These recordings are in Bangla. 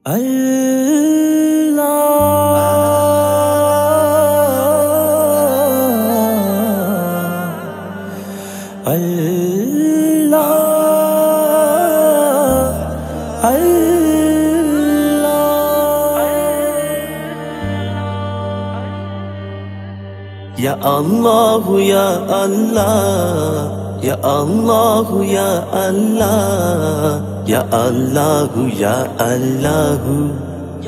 Ya Allah, Ya Allah, Ya Allah, Ya Allah, Ya Allah, Ya Allah,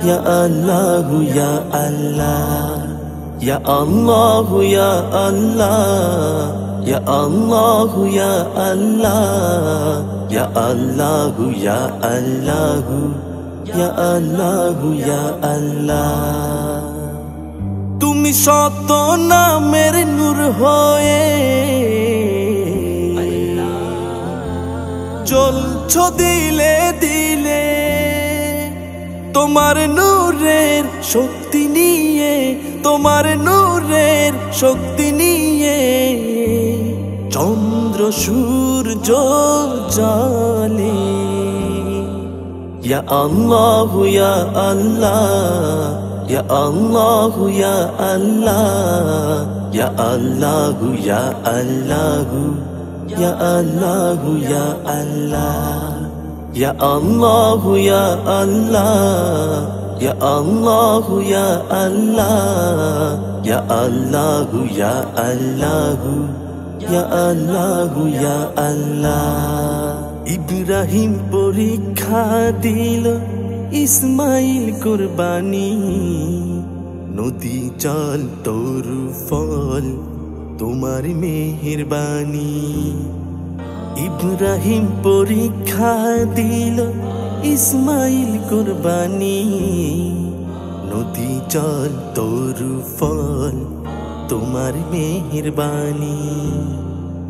Ya Allah, Ya Allah, Ya Allah, Ya Allah, Ya Allah, Ya Allah, Ya Allah, Ya Allah, Ya Allah, Ya Allah. তুমি শত নামের নূর হয়ে জ্বলছো দিলে দিলে, তোমার নূরের শক্তি নিয়ে, তোমার নূরের শক্তি নিয়ে চন্দ্র সূর্য জ্বলে। ইয়া আল্লাহু ইয়া আল্লাহ, Ya Allah, Ya Allah, Ya Allah, Ya Allah, Ya Allah, Ya Allah, Ya Allah, Ya Allah, Ya Allah, Ya Allah, Ya Allah, Ya Allah, Ya Allah, Ya Allah. Ibrahim পরীক্ষা দিল, ইসমাইল কুরবানি, নদী জল তরু ফল তোমার মেহেরবানি। ইব্রাহিম পরীক্ষা দিল, ইসমাইল কুরবানি, নদী জল তরু ফল তোমার মেহেরবানি।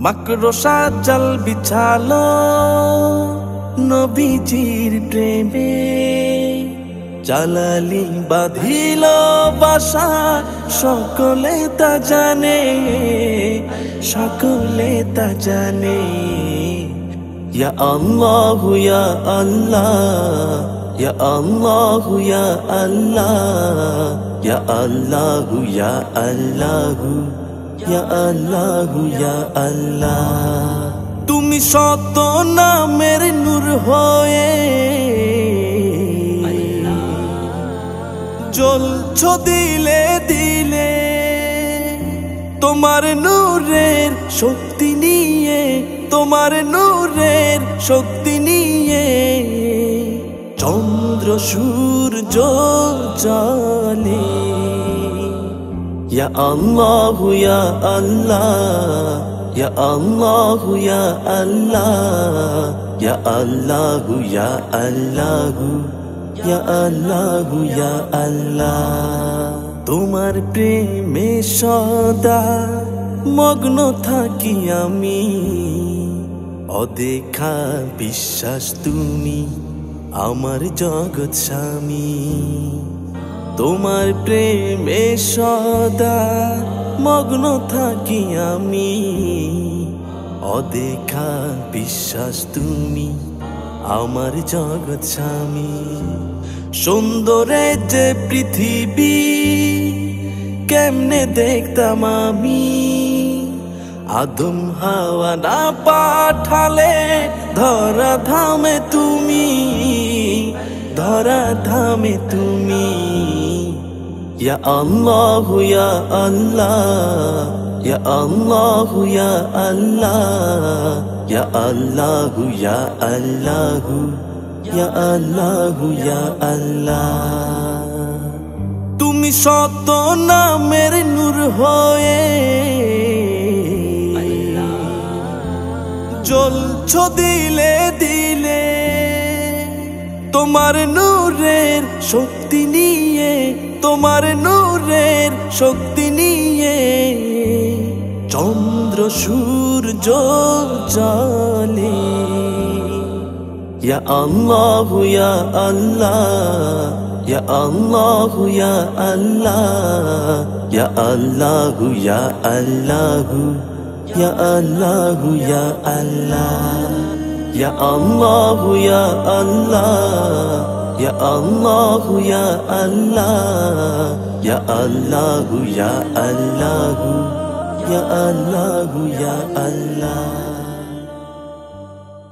মাকড়সা জাল বিছালো নবীজির প্রেমে, জালালি বাঁধিল বাসা সকলে তা জানে, সকলে তা জানে। ইয়া আল্লাহু ইয়া আল্লাহ, ইয়া আল্লাহু ইয়া আল্লাহ, ইয়া আল্লাহু ইয়া আল্লাহু, ইয়া আল্লাহু ইয়া আল্লাহ। তুমি শত নামের নূর হয়ে জ্বলছো দিলে দিলে, তোমার নূরের শক্তি নিয়ে, তোমার নূরের শক্তি নিয়ে চন্দ্র সূর্য জ্বলে। ইয়া আল্লাহু ইয়া আল্লাহ, Ya Allah, Ya Allah, Ya Allah, Ya Allah, Ya Allah, Ya Allah. তোমার প্রেমে সদা মগ্ন থাকি আমি, অদেখা বিশ্বাস তুমি আমার জগৎ স্বামী। তোমার প্রেমে সদা মগ্ন থাকি আমি, অদেখা বিশ্বাস তুমি আমার জগৎ স্বামী। সুন্দরে যে পৃথিবী কেমনে দেখতাম আমি, আদম হাওয়া না পাঠালে ধরা ধামে তুমি, ধরা ধামে তুমি। Ya Allah, Ya Allah, Ya Allah, Ya Allah, Ya Allah, Ya Allah, Ya Allah, Ya Allah. তুমি শত নামের নূর হয়ে জ্বলছো দিলে দিলে, তোমার নূরের শক্তি নিয়ে, তোমার নূরের শক্তি নিয়ে চন্দ্র সূর্য জ্বলে। ইয়া আল্লাহু ইয়া আল্লাহ, ইয়া আল্লাহু ইয়া আল্লাহ, ইয়া আল্লাহু ইয়া আল্লাহু, ইয়া আল্লাহু ইয়া আল্লাহ, ইয়া আল্লাহু ইয়া আল্লাহ, Ya Allah, Ya Allah, Ya Allah, Ya Allah, Ya Allah, Ya Allah.